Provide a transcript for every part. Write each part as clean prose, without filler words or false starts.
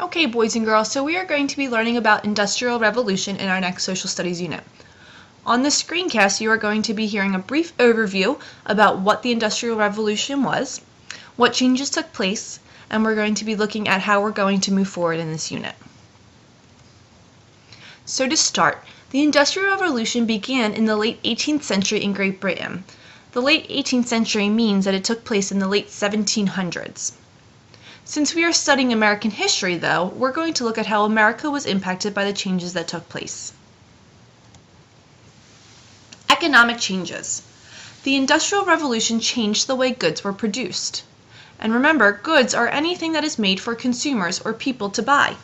Okay, boys and girls, so we are going to be learning about Industrial Revolution in our next Social Studies unit. On this screencast, you are going to be hearing a brief overview about what the Industrial Revolution was, what changes took place, and we're going to be looking at how we're going to move forward in this unit. So to start, the Industrial Revolution began in the late 18th century in Great Britain. The late 18th century means that it took place in the late 1700s. Since we are studying American history, though, we're going to look at how America was impacted by the changes that took place. Economic changes. The Industrial Revolution changed the way goods were produced. And remember, goods are anything that is made for consumers or people to buy.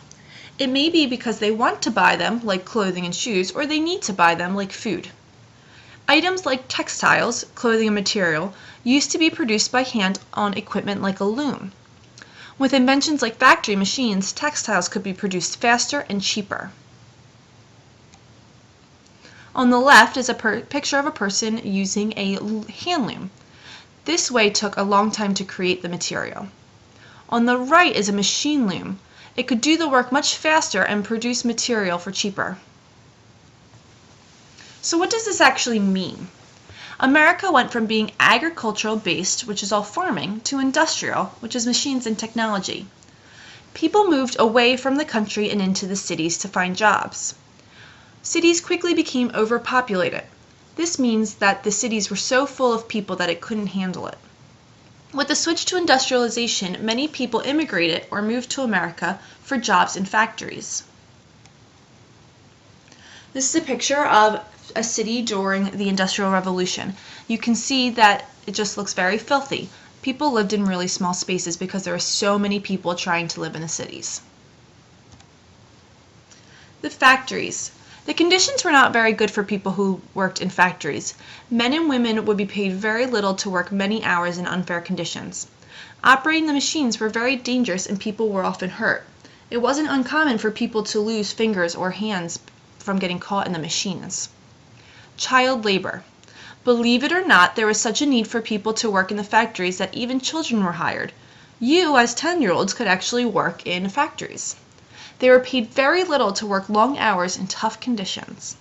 It may be because they want to buy them, like clothing and shoes, or they need to buy them, like food. Items like textiles, clothing and material, used to be produced by hand on equipment like a loom. With inventions like factory machines, textiles could be produced faster and cheaper. On the left is a picture of a person using a hand loom. This way took a long time to create the material. On the right is a machine loom. It could do the work much faster and produce material for cheaper. So what does this actually mean? America went from being agricultural based, which is all farming, to industrial, which is machines and technology. People moved away from the country and into the cities to find jobs. Cities quickly became overpopulated. This means that the cities were so full of people that it couldn't handle it. With the switch to industrialization, many people immigrated or moved to America for jobs in factories. This is a picture of a city during the Industrial Revolution. You can see that it just looks very filthy. People lived in really small spaces because there were so many people trying to live in the cities. The factories. The conditions were not very good for people who worked in factories. Men and women would be paid very little to work many hours in unfair conditions. Operating the machines were very dangerous and people were often hurt. It wasn't uncommon for people to lose fingers or hands from getting caught in the machines. Child labor. Believe it or not, there was such a need for people to work in the factories that even children were hired. You, as 10-year-olds, could actually work in factories. They were paid very little to work long hours in tough conditions.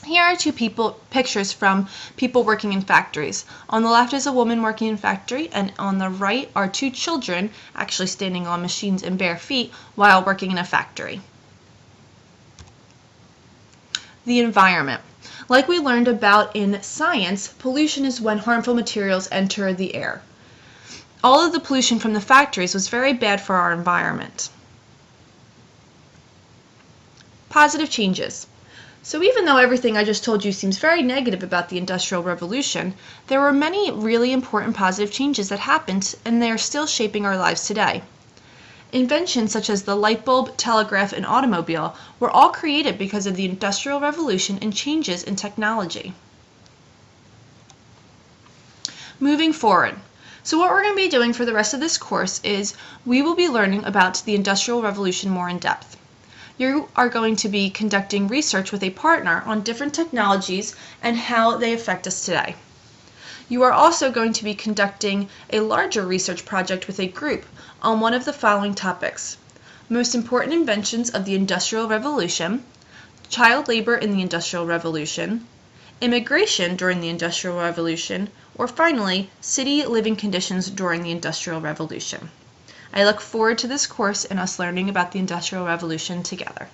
Here are two pictures from people working in factories. On the left is a woman working in a factory, and on the right are two children actually standing on machines in bare feet while working in a factory. The environment. Like we learned about in science, pollution is when harmful materials enter the air. All of the pollution from the factories was very bad for our environment. Positive changes. So even though everything I just told you seems very negative about the Industrial Revolution, there were many really important positive changes that happened, and they are still shaping our lives today. Inventions such as the light bulb, telegraph, and automobile were all created because of the Industrial Revolution and changes in technology. Moving forward. So what we're going to be doing for the rest of this course is we will be learning about the Industrial Revolution more in depth. You are going to be conducting research with a partner on different technologies and how they affect us today. You are also going to be conducting a larger research project with a group on one of the following topics: most important inventions of the Industrial Revolution, child labor in the Industrial Revolution, immigration during the Industrial Revolution, or finally, city living conditions during the Industrial Revolution. I look forward to this course and us learning about the Industrial Revolution together.